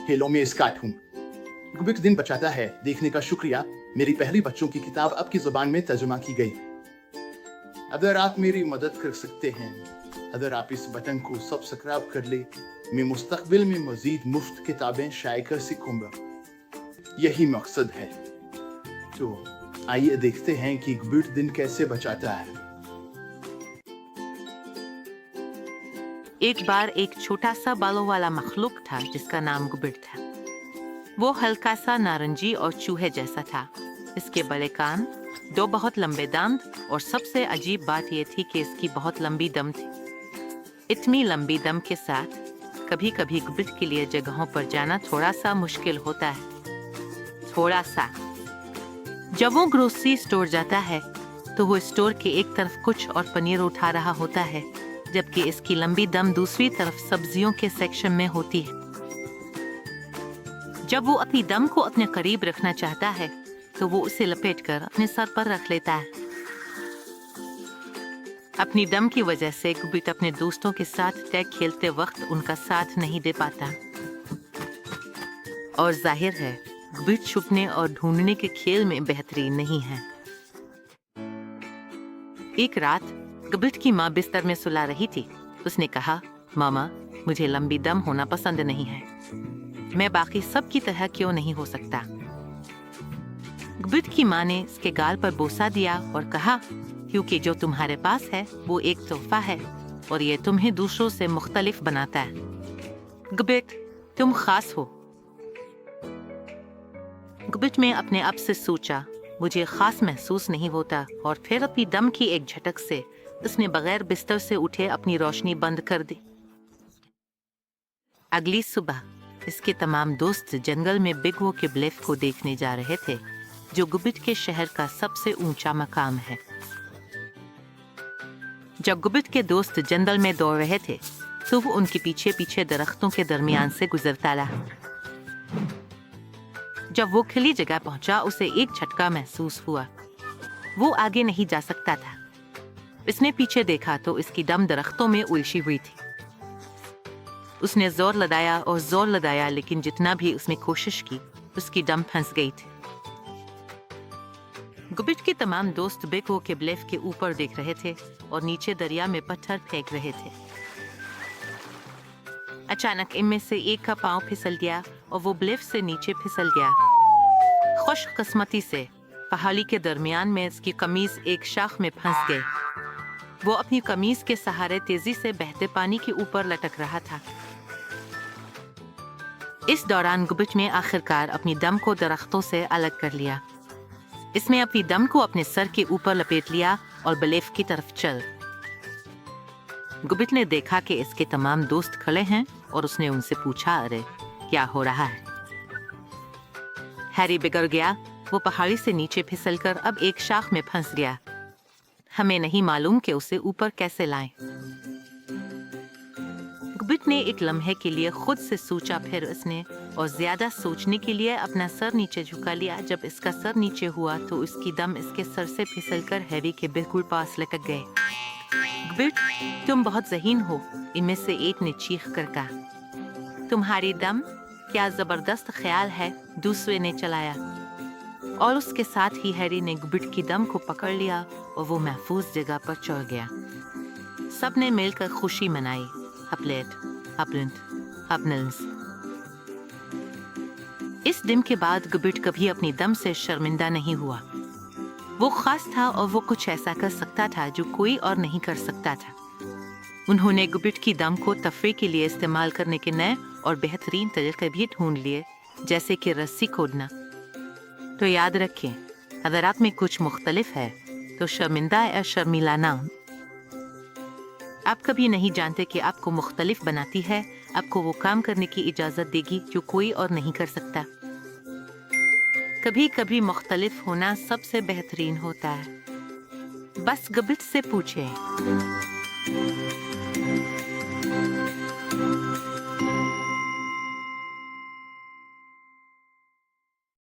खेलों में स्काट हूँ। गुबिट दिन बचाता है देखने का शुक्रिया। मेरी पहली बच्चों की किताब आपकी जुबान में तर्जुमा की गई। अगर आप मेरी मदद कर सकते हैं, अगर आप इस बटन को सब्सक्राइब कर ले, मैं मुस्तकबिल में मजीद मुफ्त किताबें शाये कर सीखूंगा। यही मकसद है। तो आइए देखते हैं कि गुबिट दिन कैसे बचाता है। एक बार एक छोटा सा बालों वाला मखलूक था जिसका नाम गुबिट था। वो हल्का सा नारंगी और चूहे जैसा था। इसके बड़े कान, दो बहुत लंबे दांत और सबसे अजीब बात यह थी कि इसकी बहुत लंबी दम थी। इतनी लंबी दम के साथ कभी कभी गुबिट के लिए जगहों पर जाना थोड़ा सा मुश्किल होता है। थोड़ा सा। जब वो ग्रोसरी स्टोर जाता है तो वो स्टोर के एक तरफ कुछ और पनीर उठा रहा होता है, जबकि इसकी लंबी दम दूसरी तरफ सब्जियों के सेक्शन में होती है। जब वो अपनी दम को अपने करीब रखना चाहता है तो वो उसे लपेटकर अपने सर पर रख लेता है। अपनी दम की वजह से गुबिट अपने दोस्तों के साथ टैग खेलते वक्त उनका साथ नहीं दे पाता। और जाहिर है गुबिट छुपने और ढूंढने के खेल में बेहतरीन नहीं है। एक रात गुबिट की माँ बिस्तर में सुला रही थी। उसने कहा, मामा, मुझे लंबी दम होना पसंद नहीं है। मैं बाकी सब की तरह क्यों नहीं हो सकता। गुबिट की माँ ने इसके गाल पर बोसा दिया और कहा, क्योंकि जो तुम्हारे पास है वो एक तोहफा है और ये तुम्हें दूसरों से मुख्तलिफ बनाता है। गुबिट, तुम खास हो। गुबिट में अपने आप से सोचा, मुझे खास महसूस नहीं होता, और फिर अपनी दम की एक झटक से उसने बगैर बिस्तर से उठे अपनी रोशनी बंद कर दी। अगली सुबह इसके तमाम दोस्त जंगल में बिग वो के ब्लिफ को देखने जा रहे थे, जो गुबिट के शहर का सबसे ऊंचा मकाम है। जब गुबिट के दोस्त जंगल में दौड़ रहे थे तो वो उनके पीछे पीछे दरख्तों के दरमियान से गुजरता रहा। जब वो खुली जगह पहुंचा उसे एक झटका महसूस हुआ। वो आगे नहीं जा सकता था। इसने पीछे देखा तो इसकी दम दरख्तों में उलझी हुई थी। उसने जोर लगाया और जोर लगाया, लेकिन जितना भी उसने कोशिश की उसकी दम फंस गई थी। गुबिट के तमाम दोस्त बिग वो के ब्लिफ के ऊपर देख रहे थे और नीचे दरिया में पत्थर फेंक रहे थे। अचानक इनमें से एक का पांव फिसल गया और वो ब्लिफ से नीचे फिसल गया। खुशकिस्मती से पहाड़ी के दरमियान में इसकी कमीज एक शाख में फंस गई। वो अपनी कमीज के सहारे तेजी से बहते पानी के ऊपर लटक रहा था। इस दौरान गुबिट ने आखिरकार अपनी दम को दरख्तों से अलग कर लिया। इसने अपनी दम को अपने सर के ऊपर लपेट लिया और ब्लिफ की तरफ चल। गुबिट ने देखा कि इसके तमाम दोस्त खड़े हैं और उसने उनसे पूछा, अरे क्या हो रहा है? हैरी बिगड़ गया। वो पहाड़ी से नीचे फिसलकर अब एक शाख में फंस गया। हमें नहीं मालूम कि उसे ऊपर कैसे लाएं। गुबिट ने एक लम्हे के लिए खुद से सोचा, फिर उसने और ज्यादा सोचने के लिए अपना सर नीचे झुका लिया। जब इसका सर नीचे हुआ तो उसकी दम इसके सर से फिसलकर हैरी के बिल्कुल पास लटक गए। गुबिट, तुम बहुत ज़हीन हो, इनमें से एक ने चीख कर कहा। तुम्हारी दम क्या जबरदस्त ख्याल है, दूसरे ने चलाया। और उसके साथ ही हैरी ने गुबिट की दम को पकड़ लिया और वो महफूज जगह पर चढ़ गया। सबने मिलकर खुशी मनाई। हपलेट, हपलिंट, हपनल्स। इस दिन के बाद गुबिट कभी अपनी दम से शर्मिंदा नहीं हुआ। वो खास था और वो कुछ ऐसा कर सकता था जो कोई और नहीं कर सकता था। उन्होंने गुबिट की दम को तफरीह के लिए इस्तेमाल करने के नए और बेहतरीन तरीके भी ढूंढ लिए, जैसे कि रस्सी खोदना। तो याद रखें, अगर आप में कुछ मुख्तलिफ है तो शर्मिंदा या शर्मिला ना। आप कभी नहीं जानते कि आपको मुख्तलिफ बनाती है, आपको वो काम करने की इजाज़त देगी जो कोई और नहीं कर सकता। कभी कभी मुख्तलिफ होना सबसे बेहतरीन होता है। बस गुबिट से पूछें।